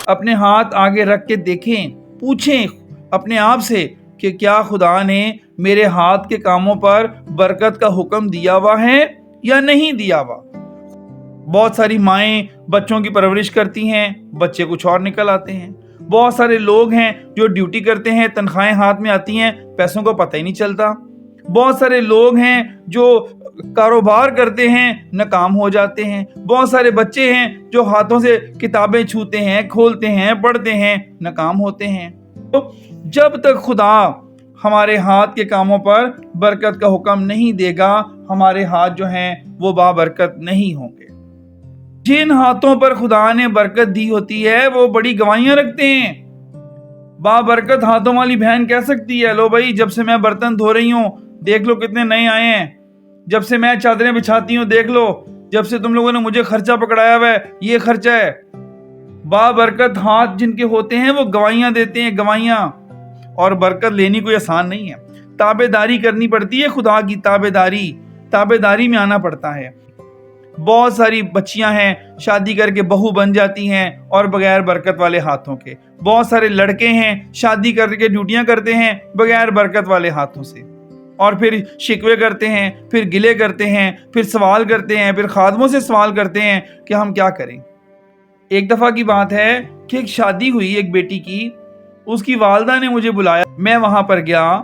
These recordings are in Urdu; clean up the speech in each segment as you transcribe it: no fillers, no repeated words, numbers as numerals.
اپنے ہاتھ آگے رکھ کے دیکھیں، پوچھیں اپنے آپ سے کہ کیا خدا نے میرے ہاتھ کے کاموں پر برکت کا حکم دیا ہوا ہے یا نہیں دیا ہوا۔ بہت ساری مائیں بچوں کی پرورش کرتی ہیں، بچے کچھ اور نکل آتے ہیں۔ بہت سارے لوگ ہیں جو ڈیوٹی کرتے ہیں، تنخواہیں ہاتھ میں آتی ہیں، پیسوں کو پتہ ہی نہیں چلتا۔ بہت سارے لوگ ہیں جو کاروبار کرتے ہیں، ناکام ہو جاتے ہیں۔ بہت سارے بچے ہیں جو ہاتھوں سے کتابیں چھوتے ہیں، کھولتے ہیں، پڑھتے ہیں، ناکام ہوتے ہیں۔ تو جب تک خدا ہمارے ہاتھ کے کاموں پر برکت کا حکم نہیں دے گا، ہمارے ہاتھ جو ہیں وہ بابرکت نہیں ہوں گے۔ جن ہاتھوں پر خدا نے برکت دی ہوتی ہے وہ بڑی گواہیاں رکھتے ہیں۔ بابرکت ہاتھوں والی بہن کہہ سکتی ہے، لو بھائی جب سے میں برتن دھو رہی ہوں دیکھ لو کتنے نئے آئے ہیں، جب سے میں چادریں بچھاتی ہوں دیکھ لو، جب سے تم لوگوں نے مجھے خرچہ پکڑایا ہوا ہے یہ خرچہ ہے۔ بابرکت ہاتھ جن کے ہوتے ہیں وہ گواہیاں دیتے ہیں، گواہیاں۔ اور برکت لینی کوئی آسان نہیں ہے، تابع داری کرنی پڑتی ہے، خدا کی تابع داری میں آنا پڑتا ہے۔ بہت ساری بچیاں ہیں شادی کر کے بہو بن جاتی ہیں اور بغیر برکت والے ہاتھوں کے۔ بہت سارے لڑکے ہیں شادی کر کے ڈیوٹیاں کرتے ہیں بغیر برکت والے ہاتھوں سے، اور پھر شکوے کرتے ہیں، پھر گلے کرتے ہیں، پھر سوال کرتے ہیں، پھر خادموں سے سوال کرتے ہیں کہ ہم کیا کریں۔ ایک دفعہ کی بات ہے کہ ایک شادی ہوئی ایک بیٹی کی، اس کی والدہ نے مجھے بلایا، میں وہاں پر گیا،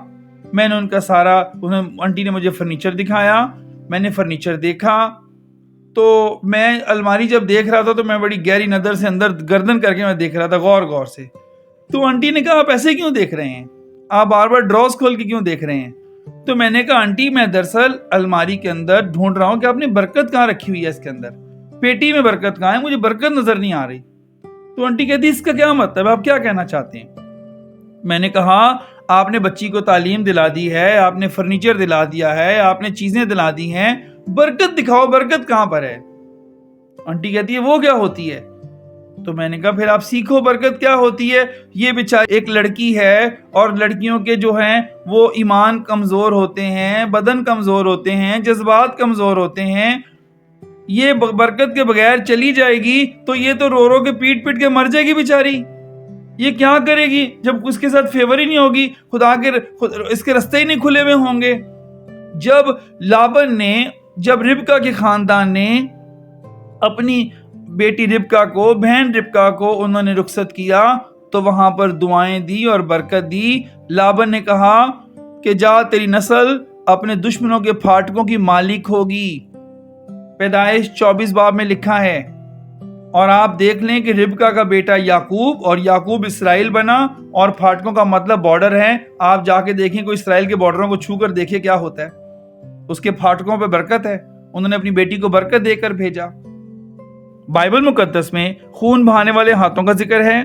میں نے ان کا سارا، آنٹی نے مجھے فرنیچر دکھایا، میں نے فرنیچر دیکھا، تو میں الماری جب دیکھ رہا تھا تو میں بڑی گہری نظر سے اندر گردن کر کے میں دیکھ رہا تھا غور سے۔ تو آنٹی نے کہا آپ ایسے کیوں دیکھ رہے ہیں، آپ بار بار ڈراز کھول کے کیوں دیکھ رہے ہیں؟ تو میں نے کہا آنٹی میں دراصل الماری کے اندر ڈھونڈ رہا ہوں کہ آپ نے برکت کہاں رکھی ہوئی ہے، اس کے اندر پیٹی میں برکت کہاں ہے، مجھے برکت نظر نہیں آ رہی۔ تو آنٹی کہتی اس کا کیا مطلب، آپ کیا کہنا چاہتے ہیں؟ میں نے کہا آپ نے بچی کو تعلیم دلا دی ہے، آپ نے فرنیچر دلا دیا ہے، آپ نے چیزیں دلا دی ہیں، برکت دکھاؤ، برکت کہاں پر ہے؟ آنٹی کہتی ہے وہ کیا ہوتی ہے؟ تو میں نے کہا پھر آپ سیکھو برکت کیا ہوتی ہے۔ یہ بیچاری ایک لڑکی ہے، اور لڑکیوں کے جو ہیں وہ ایمان کمزور ہوتے ہیں، بدن کمزور ہوتے ہیں، جذبات کمزور ہوتے ہیں۔ یہ برکت کے بغیر چلی جائے گی تو یہ تو رو رو کے پیٹ کے مر جائے گی بیچاری۔ یہ کیا کرے گی جب اس کے ساتھ فیور ہی نہیں ہوگی، خدا کے اس کے رستے ہی نہیں کھلے ہوئے ہوں گے۔ جب ربکا کے خاندان نے اپنی بیٹی ربکا کو، بہن ربکا کو انہوں نے رخصت کیا تو وہاں پر دعائیں دی اور برکت دی۔ لابن نے کہا کہ جا تیری نسل اپنے دشمنوں کے پھاٹکوں کی مالک ہوگی، پیدائش 24 باب میں لکھا ہے۔ اور آپ دیکھ لیں کہ ربکا کا بیٹا یعقوب، اور یعقوب اسرائیل بنا، اور پھاٹکوں کا مطلب بارڈر ہے۔ آپ جا کے دیکھیں، کوئی اسرائیل کے بارڈروں کو چھو کر دیکھیں کیا ہوتا ہے، اس کے پھاٹکوں پہ برکت ہے۔ انہوں نے اپنی بیٹی کو برکت دے کر بھیجا۔ بائبل مقدس میں خون بہانے والے ہاتھوں کا ذکر ہے،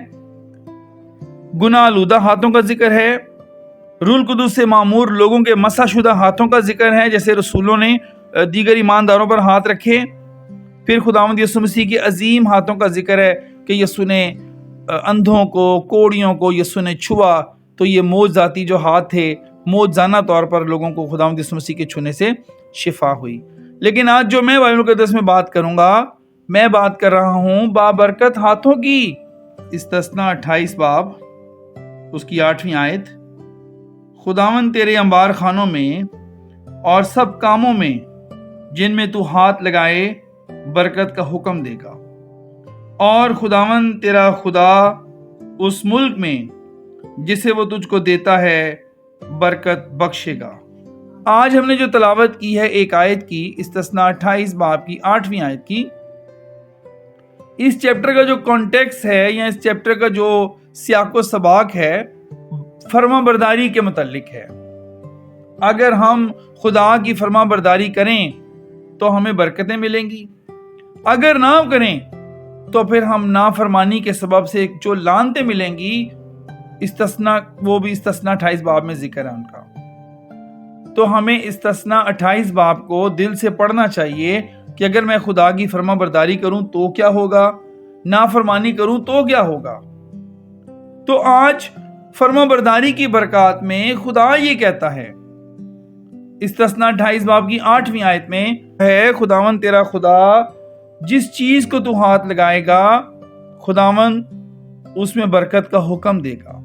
گناہ آلودہ ہاتھوں کا ذکر ہے، روح القدس سے معمور لوگوں کے مسح شدہ ہاتھوں کا ذکر ہے، جیسے رسولوں نے دیگر ایمانداروں پر ہاتھ رکھے۔ پھر خداوند یسوع مسیح کے عظیم ہاتھوں کا ذکر ہے کہ یسوع نے اندھوں کو، کوڑیوں کو یسوع نے چھوا، تو یہ معجزاتی جو ہاتھ تھے، معجزانہ طور پر لوگوں کو خداوند یسوع مسیح کے چھونے سے شفا ہوئی۔ لیکن آج جو میں بائبل مقدس میں بات کروں گا، میں بات کر رہا ہوں بابرکت ہاتھوں کی۔ استثنا 28 باب اس کی 8ویں آیت، خداوند تیرے انبار خانوں میں اور سب کاموں میں جن میں تو ہاتھ لگائے برکت کا حکم دے گا، اور خداوند تیرا خدا اس ملک میں جسے وہ تجھ کو دیتا ہے برکت بخشے گا۔ آج ہم نے جو تلاوت کی ہے ایک آیت کی، استثنا 28 باب کی 8ویں آیت کی، اس چیپٹر کا جو کانٹیکس ہے یا اس چیپٹر کا جو سیاق و سباق ہے فرما برداری کے متعلق ہے۔ اگر ہم خدا کی فرما برداری کریں تو ہمیں برکتیں ملیں گی، اگر نہ کریں تو پھر ہم نافرمانی کے سبب سے جو لعنتیں ملیں گی، وہ بھی استثنا 28 باب میں ذکر ہے ان کا۔ تو ہمیں استثنا 28 باب کو دل سے پڑھنا چاہیے کہ اگر میں خدا کی فرما برداری کروں تو کیا ہوگا، نافرمانی کروں تو کیا ہوگا۔ تو آج فرما برداری کی برکات میں خدا یہ کہتا ہے، استثنا 28 باب کی 8ویں آیت میں ہے، خداوند تیرا خدا جس چیز کو تو ہاتھ لگائے گا، خداوند اس میں برکت کا حکم دے گا۔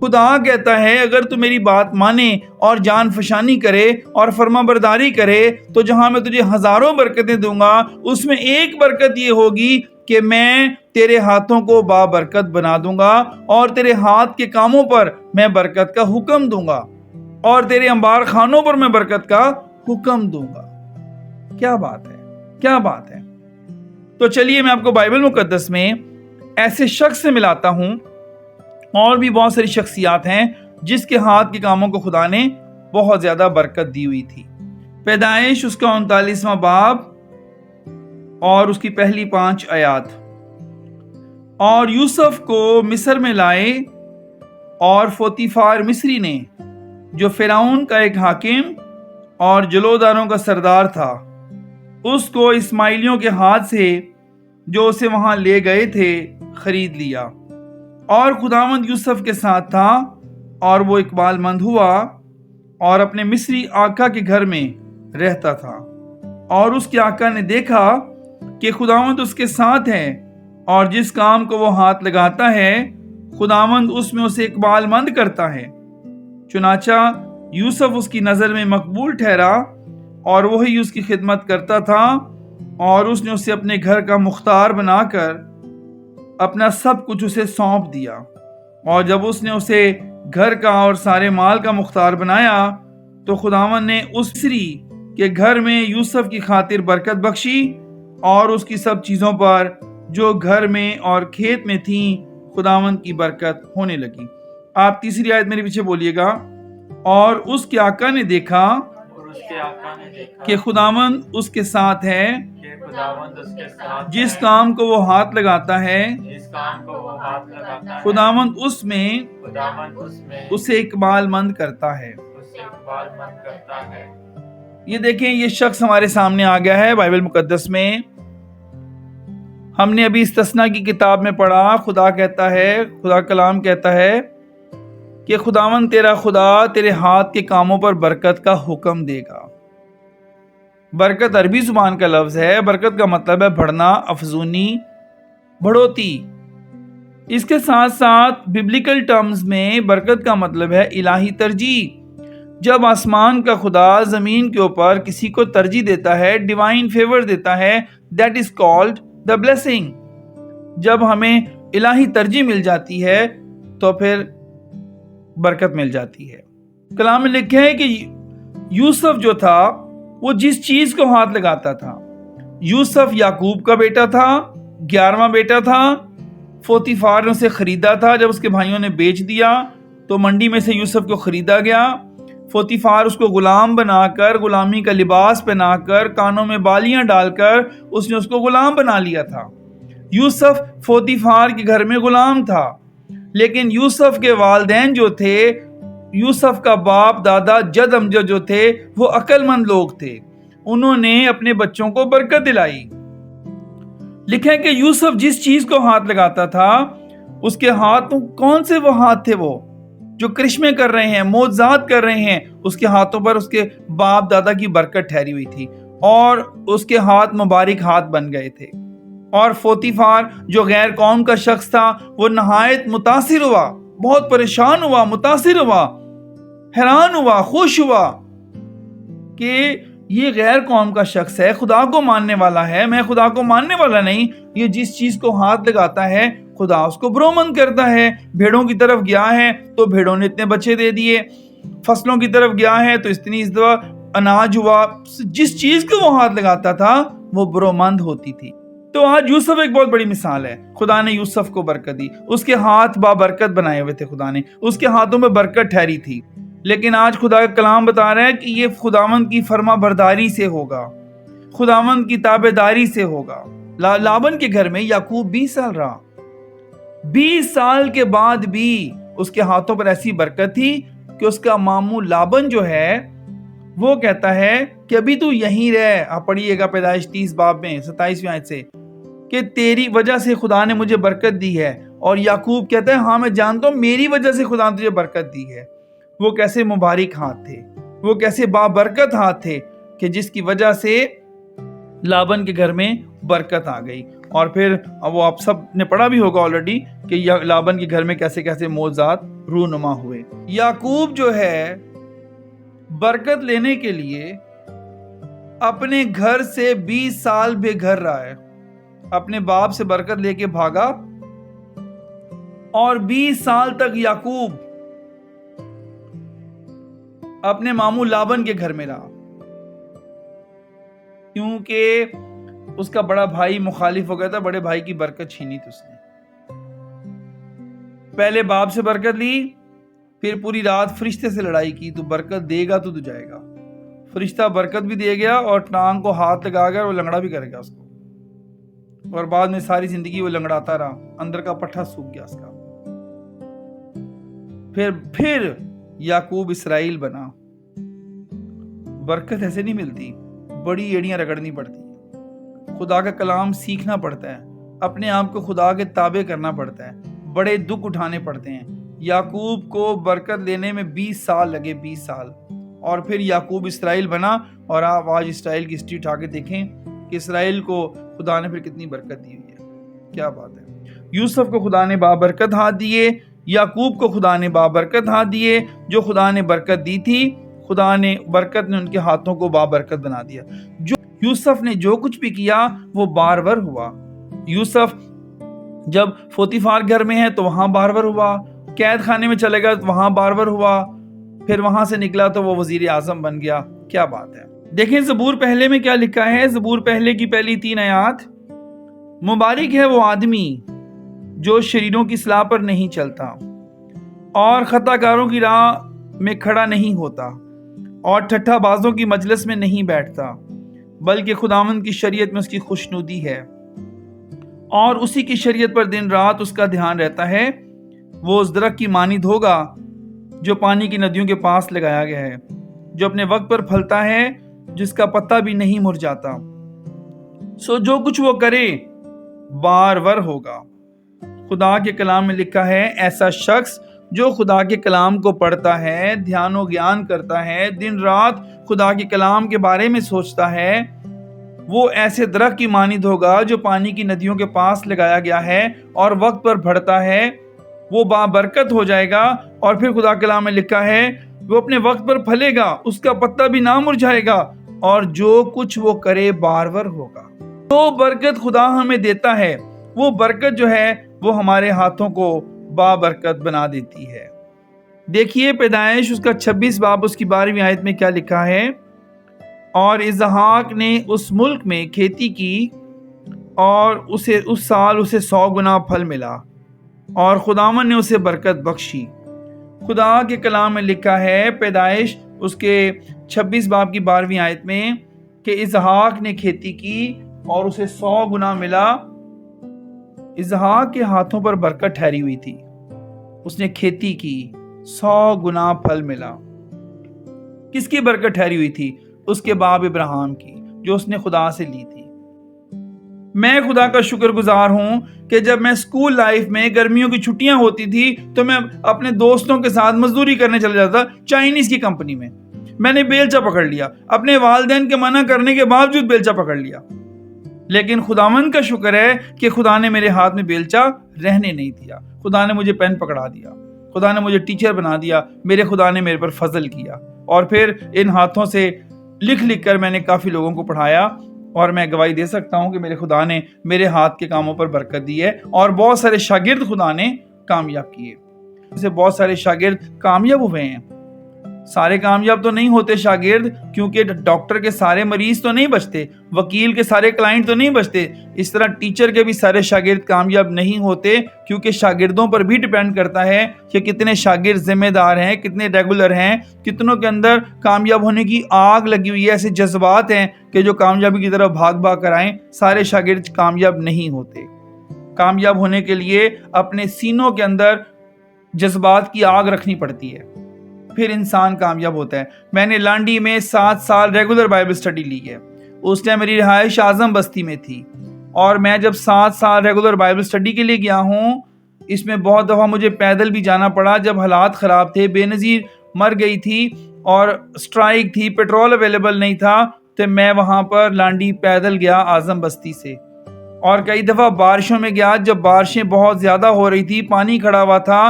خدا کہتا ہے اگر تو میری بات مانے اور جان فشانی کرے اور فرما برداری کرے تو جہاں میں تجھے ہزاروں برکتیں دوں گا اس میں ایک برکت یہ ہوگی کہ میں تیرے ہاتھوں کو بابرکت بنا دوں گا اور تیرے ہاتھ کے کاموں پر میں برکت کا حکم دوں گا اور تیرے انبار خانوں پر میں برکت کا حکم دوں گا۔ کیا بات ہے، کیا بات ہے۔ تو چلیے میں آپ کو بائبل مقدس میں ایسے شخص سے ملاتا ہوں، اور بھی بہت ساری شخصیات ہیں جس کے ہاتھ کے کاموں کو خدا نے بہت زیادہ برکت دی ہوئی تھی۔ پیدائش اس کا 39واں باب اور اس کی پہلی 5 آیات۔ اور یوسف کو مصر میں لائے، اور پوتیفار مصری نے جو فرعون کا ایک حاکم اور جلوداروں کا سردار تھا، اس کو اسماعیلیوں کے ہاتھ سے جو اسے وہاں لے گئے تھے خرید لیا۔ اور خداوند یوسف کے ساتھ تھا اور وہ اقبال مند ہوا اور اپنے مصری آقا کے گھر میں رہتا تھا۔ اور اس کے آقا نے دیکھا کہ خداوند اس کے ساتھ ہے اور جس کام کو وہ ہاتھ لگاتا ہے خداوند اس میں اسے اقبال مند کرتا ہے۔ چنانچہ یوسف اس کی نظر میں مقبول ٹھہرا اور وہی اس کی خدمت کرتا تھا، اور اس نے اسے اپنے گھر کا مختار بنا کر اپنا سب کچھ اسے سونپ دیا۔ اور جب اس نے اسے گھر کا اور سارے مال کا مختار بنایا تو خداوند نے اس مصری کے گھر میں یوسف کی خاطر برکت بخشی، اور اس کی سب چیزوں پر جو گھر میں اور کھیت میں تھیں خداوند کی برکت ہونے لگی۔ آپ تیسری آیت میرے پیچھے بولیے گا۔ اور اس کے آقا نے دیکھا کہ خداوند اس کے ساتھ ہے، جس کام کو وہ ہاتھ لگاتا ہے خداوند اس میں اسے اقبال مند کرتا ہے۔ یہ دیکھیں، یہ شخص ہمارے سامنے آ گیا ہے بائبل مقدس میں۔ ہم نے ابھی استثنا کی کتاب میں پڑھا، خدا کہتا ہے، خدا کلام کہتا ہے کہ خداوند تیرا خدا تیرے ہاتھ کے کاموں پر برکت کا حکم دے گا۔ برکت عربی زبان کا لفظ ہے۔ برکت کا مطلب ہے بڑھنا، افزونی، بڑھوتی۔ اس کے ساتھ ساتھ ببلیکل ٹرمز میں برکت کا مطلب ہے الہی ترجیح۔ جب آسمان کا خدا زمین کے اوپر کسی کو ترجیح دیتا ہے، ڈیوائن فیور دیتا ہے، that is called the blessing. جب ہمیں الہی ترجیح مل جاتی ہے تو پھر برکت مل جاتی ہے۔ کلام میں لکھا ہے کہ یوسف جو تھا وہ جس چیز کو ہاتھ لگاتا تھا، یوسف یعقوب کا بیٹا تھا، 11واں بیٹا تھا۔ پوتیفار نے اسے خریدا تھا، جب اس کے بھائیوں نے بیچ دیا تو منڈی میں سے یوسف کو خریدا گیا۔ پوتیفار اس کو غلام بنا کر، غلامی کا لباس پہنا کر، کانوں میں بالیاں ڈال کر اس نے اس کو غلام بنا لیا تھا۔ یوسف پوتیفار کے گھر میں غلام تھا، لیکن یوسف کے والدین جو تھے، یوسف کا باپ، دادا، جد امجد جو تھے، وہ عقل مند لوگ تھے۔ انہوں نے اپنے بچوں کو برکت دلائی۔ لکھا ہے کہ یوسف جس چیز کو ہاتھ لگاتا تھا، اس کے ہاتھ کون سے وہ ہاتھ تھے، وہ جو کرشمے کر رہے ہیں، معجزات کر رہے ہیں، اس کے ہاتھوں پر اس کے باپ دادا کی برکت ٹھہری ہوئی تھی اور اس کے ہاتھ مبارک ہاتھ بن گئے تھے۔ اور پوتیفار جو غیر قوم کا شخص تھا، وہ نہایت متاثر ہوا، بہت پریشان ہوا، متاثر ہوا، حیران ہوا، خوش ہوا کہ یہ غیر قوم کا شخص ہے، خدا کو ماننے والا ہے، میں خدا کو ماننے والا نہیں، یہ جس چیز کو ہاتھ لگاتا ہے خدا اس کو برومند کرتا ہے۔ بھیڑوں کی طرف گیا ہے تو بھیڑوں نے اتنے بچے دے دیے، فصلوں کی طرف گیا ہے تو اتنی اس دفعہ اناج ہوا۔ جس چیز کو وہ ہاتھ لگاتا تھا وہ برومند ہوتی تھی۔ تو آج یوسف ایک بہت بڑی مثال ہے۔ خدا نے یوسف کو برکت دی، اس کے ہاتھ بابرکت بنائے ہوئے تھے، خدا نے اس کے ہاتھوں میں برکت ٹھہری تھی۔ لیکن آج خدا کا کلام بتا رہا ہے کہ یہ خداوند کی فرما برداری سے ہوگا، خداوند کی تابع داری سے ہوگا۔ لابن کے گھر میں یعقوب 20 سال رہا، 20 سال کے بعد بھی اس کے ہاتھوں پر ایسی برکت تھی کہ اس کا ماموں لابن جو ہے وہ کہتا ہے کہ ابھی تو یہیں رہ۔ آپ پڑھیے گا پیدائش 30 باب میں 27ویں آیت سے کہ تیری وجہ سے خدا نے مجھے برکت دی ہے، اور یعقوب کہتا ہے ہاں میں جانتا ہوں میری وجہ سے خدا نے تجھے برکت دی ہے۔ وہ کیسے مبارک ہاتھ تھے، وہ کیسے بابرکت ہاتھ تھے کہ جس کی وجہ سے لابن کے گھر میں برکت آ گئی۔ اور پھر وہ آپ سب نے پڑھا بھی ہوگا آلریڈی کہ لابن کے گھر میں کیسے کیسے معجزات رونما ہوئے۔ یعقوب جو ہے برکت لینے کے لیے اپنے گھر سے 20 سال بے گھر رہا ہے، اپنے باپ سے برکت لے کے بھاگا اور 20 سال تک یعقوب اپنے ماموں لابن کے گھر میں رہا، کیونکہ اس کا بڑا بھائی مخالف ہو گیا تھا، بڑے بھائی کی برکت چھینی تھی اس نے۔ پہلے باپ سے برکت لی، پھر پوری رات فرشتے سے لڑائی کی، تو برکت دے گا تو جائے گا۔ فرشتہ برکت بھی دے گیا اور ٹانگ کو ہاتھ لگا کر وہ لنگڑا بھی کرے گا اس کو، اور بعد میں ساری زندگی وہ لنگڑاتا رہا، اندر کا پٹھا سوکھ گیا اس کا۔ پھر یعقوب اسرائیل بنا۔ برکت ایسے نہیں ملتی، بڑی ایڑیاں رگڑنی پڑتی ہیں، خدا کا کلام سیکھنا پڑتا ہے، اپنے آپ کو خدا کے تابع کرنا پڑتا ہے، بڑے دکھ اٹھانے پڑتے ہیں۔ یعقوب کو برکت لینے میں 20 سال لگے، 20 سال، اور پھر یعقوب اسرائیل بنا۔ اور آپ آج اسرائیل کی ہسٹری اٹھا کے دیکھیں کہ اسرائیل کو خدا نے پھر کتنی برکت دی ہوئی ہے، کیا بات ہے۔ یوسف کو خدا نے بابرکت ہاتھ دیے، یعقوب کو خدا نے بابرکت ہاتھ دیے، جو خدا نے برکت دی تھی، خدا نے برکت نے ان کے ہاتھوں کو بابرکت بنا دیا۔ جو یوسف نے جو کچھ بھی کیا وہ بارور ہوا۔ یوسف جب پوتیفار گھر میں ہے تو وہاں بارور ہوا، قید خانے میں چلے گا تو وہاں بارور ہوا، پھر وہاں سے نکلا تو وہ وزیر اعظم بن گیا، کیا بات ہے۔ دیکھیں زبور پہلے میں کیا لکھا ہے، زبور پہلے کی پہلی 3 آیات، مبارک ہے وہ آدمی جو شریروں کی اصلاح پر نہیں چلتا اور خطا کاروں کی راہ میں کھڑا نہیں ہوتا اور ٹھٹھا بازوں کی مجلس میں نہیں بیٹھتا، بلکہ خداوند کی شریعت میں اس کی خوشنودی ہے اور اسی کی شریعت پر دن رات اس کا دھیان رہتا ہے۔ وہ اس درخت کی مانند ہوگا جو پانی کی ندیوں کے پاس لگایا گیا ہے، جو اپنے وقت پر پھلتا ہے، جس کا پتا بھی نہیں مرجھاتا۔ سو جو کچھ وہ کرے بارور ہوگا۔ خدا کے کلام میں لکھا ہے، ایسا شخص جو خدا کے کلام کو پڑھتا ہے، دھیان و گیان کرتا ہے، دن رات خدا کے کلام کے بارے میں سوچتا ہے، وہ ایسے درخت کی مانند ہوگا جو پانی کی ندیوں کے پاس لگایا گیا ہے اور وقت پر بڑھتا ہے، وہ بابرکت ہو جائے گا۔ اور پھر خدا کے کلام میں لکھا ہے، وہ اپنے وقت پر پھلے گا، اس کا پتا بھی نہ مرجھائے گا، اور جو کچھ وہ کرے بارور ہوگا۔ تو برکت خدا ہمیں دیتا ہے، وہ برکت جو ہے وہ ہمارے ہاتھوں کو بابرکت بنا دیتی ہے۔ دیکھیے پیدائش اس کا 26 باب اس کی 12ویں آیت میں کیا لکھا ہے، اور اسحاق نے اس ملک میں کھیتی کی اور اس سال اسے 100 گنا پھل ملا اور خداوند نے اسے برکت بخشی۔ خدا کے کلام میں لکھا ہے پیدائش اس کے 26 باب کی 12ویں آیت میں کہ اسحاق نے کھیتی کی اور اسے 100 گنا ملا۔ اسحاق کے ہاتھوں پر برکت ٹھہری ہوئی تھی، اس نے کھیتی کی، 100 گنا پھل ملا۔ کس کی برکت ٹھہری ہوئی تھی؟ اس کے باپ ابراہیم کی، جو اس نے خدا سے لی تھی۔ میں خدا کا شکر گزار ہوں کہ جب میں اسکول لائف میں گرمیوں کی چھٹیاں ہوتی تھی تو میں اپنے دوستوں کے ساتھ مزدوری کرنے چلا جاتا چائنیز کی کمپنی میں۔ میں نے بیلچا پکڑ لیا، اپنے والدین کے منع کرنے کے باوجود بیلچا پکڑ لیا، لیکن خداوند کا شکر ہے کہ خدا نے میرے ہاتھ میں بیلچا رہنے نہیں دیا۔ خدا نے مجھے پین پکڑا دیا، خدا نے مجھے ٹیچر بنا دیا، میرے خدا نے میرے پر فضل کیا، اور پھر ان ہاتھوں سے لکھ لکھ کر میں نے کافی لوگوں کو پڑھایا، اور میں گواہی دے سکتا ہوں کہ میرے خدا نے میرے ہاتھ کے کاموں پر برکت دی ہے، اور بہت سارے شاگرد خدا نے کامیاب کیے۔ اسے بہت سارے شاگرد کامیاب ہوئے ہیں۔ سارے کامیاب تو نہیں ہوتے شاگرد، کیونکہ ڈاکٹر کے سارے مریض تو نہیں بچتے، وکیل کے سارے کلائنٹ تو نہیں بچتے، اس طرح ٹیچر کے بھی سارے شاگرد کامیاب نہیں ہوتے، کیونکہ شاگردوں پر بھی ڈیپینڈ کرتا ہے کہ کتنے شاگرد ذمہ دار ہیں، کتنے ریگولر ہیں، کتنوں کے اندر کامیاب ہونے کی آگ لگی ہوئی ہے، ایسے جذبات ہیں کہ جو کامیابی کی طرف بھاگ بھاگ کر آئیں۔ سارے شاگرد کامیاب نہیں ہوتے۔ کامیاب ہونے کے لیے اپنے سینوں کے اندر جذبات کی آگ رکھنی پڑتی ہے، پھر انسان کامیاب ہوتا ہے۔ میں نے لانڈی میں 7 سال ریگولر بائبل سٹڈی لی ہے، اس ٹائم میری رہائش اعظم بستی میں تھی، اور میں جب 7 سال ریگولر بائبل سٹڈی کے لیے گیا ہوں، اس میں بہت دفعہ مجھے پیدل بھی جانا پڑا جب حالات خراب تھے، بے نظیر مر گئی تھی اور سٹرائک تھی، پیٹرول اویلیبل نہیں تھا، تو میں وہاں پر لانڈی پیدل گیا اعظم بستی سے، اور کئی دفعہ بارشوں میں گیا جب بارشیں بہت زیادہ ہو رہی تھی، پانی کھڑا ہوا تھا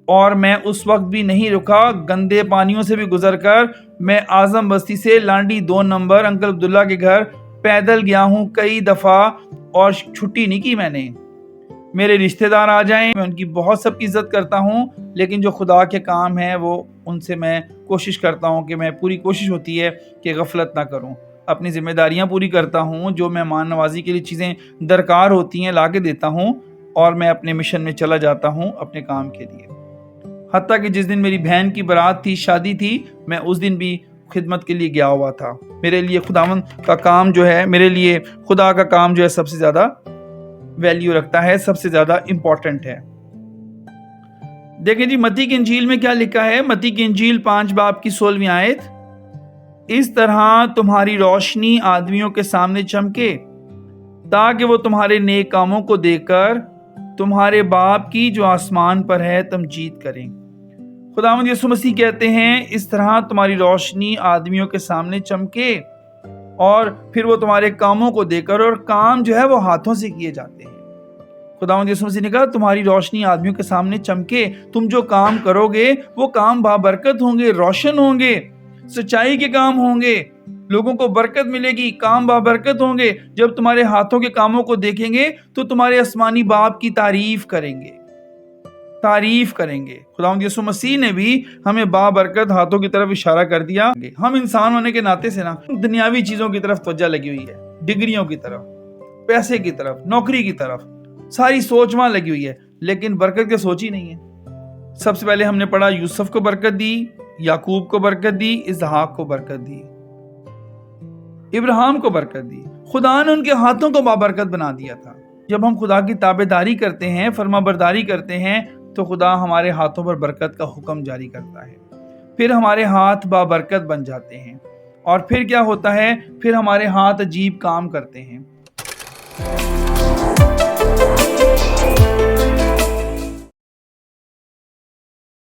اور میں اس وقت بھی نہیں رکا، گندے پانیوں سے بھی گزر کر میں اعظم بستی سے لانڈی 2 نمبر انکل عبداللہ کے گھر پیدل گیا ہوں کئی دفعہ، اور چھٹی نہیں کی میں نے۔ میرے رشتہ دار آ جائیں، میں ان کی بہت سب کی عزت کرتا ہوں، لیکن جو خدا کے کام ہیں وہ ان سے میں کوشش کرتا ہوں کہ میں پوری کوشش ہوتی ہے کہ غفلت نہ کروں، اپنی ذمہ داریاں پوری کرتا ہوں، جو مہمان نوازی کے لیے چیزیں درکار ہوتی ہیں لا کے دیتا ہوں، اور میں اپنے مشن میں چلا جاتا ہوں اپنے کام کے لیے۔ حتیٰ کہ جس دن میری بہن کی برات تھی، شادی تھی، میں اس دن بھی خدمت کے لیے گیا ہوا تھا۔ میرے لیے خداوند کا کام جو ہے، میرے لیے خدا کا کام جو ہے سب سے زیادہ ویلیو رکھتا ہے، سب سے زیادہ امپورٹنٹ ہے۔ دیکھیں جی متی کی انجیل میں کیا لکھا ہے، متی کی انجیل 5 باب کی 16ویں آیت، اس طرح تمہاری روشنی آدمیوں کے سامنے چمکے تاکہ وہ تمہارے نیک کاموں کو دیکھ کر تمہارے باپ کی جو آسمان پر ہے تمجید کریں۔ خداوند یسوع مسیح کہتے ہیں اس طرح تمہاری روشنی آدمیوں کے سامنے چمکے، اور پھر وہ تمہارے کاموں کو دیکھ کر، اور کام جو ہے وہ ہاتھوں سے کیے جاتے ہیں۔ خداوند یسوع مسیح نے کہا تمہاری روشنی آدمیوں کے سامنے چمکے، تم جو کام کرو گے وہ کام بابرکت ہوں گے، روشن ہوں گے، سچائی کے کام ہوں گے، لوگوں کو برکت ملے گی، کام بابرکت ہوں گے۔ جب تمہارے ہاتھوں کے کاموں کو دیکھیں گے تو تمہارے آسمانی باپ کی تعریف کریں گے، تعریف کریں گے۔ خداوند یسوع مسیح نے بھی ہمیں بابرکت ہاتھوں کی طرف اشارہ کر دیا۔ ہم انسان ہونے کے ناطے سے نا دنیاوی چیزوں کی طرف توجہ لگی ہوئی ہے، ڈگریوں کی طرف، پیسے کی طرف، نوکری کی طرف، ساری سوچ وہاں لگی ہوئی ہے، لیکن برکت کی سوچ ہی نہیں ہے۔ سب سے پہلے ہم نے پڑھا یوسف کو برکت دی، یعقوب کو برکت دی، اسحاق کو برکت دی، ابراہیم کو برکت دی۔ خدا نے ان کے ہاتھوں کو بابرکت بنا دیا تھا۔ جب ہم خدا کی تابعداری کرتے ہیں، فرما برداری کرتے ہیں، تو خدا ہمارے ہاتھوں پر برکت کا حکم جاری کرتا ہے، پھر ہمارے ہاتھ بابرکت بن جاتے ہیں، اور پھر کیا ہوتا ہے، پھر ہمارے ہاتھ عجیب کام کرتے ہیں۔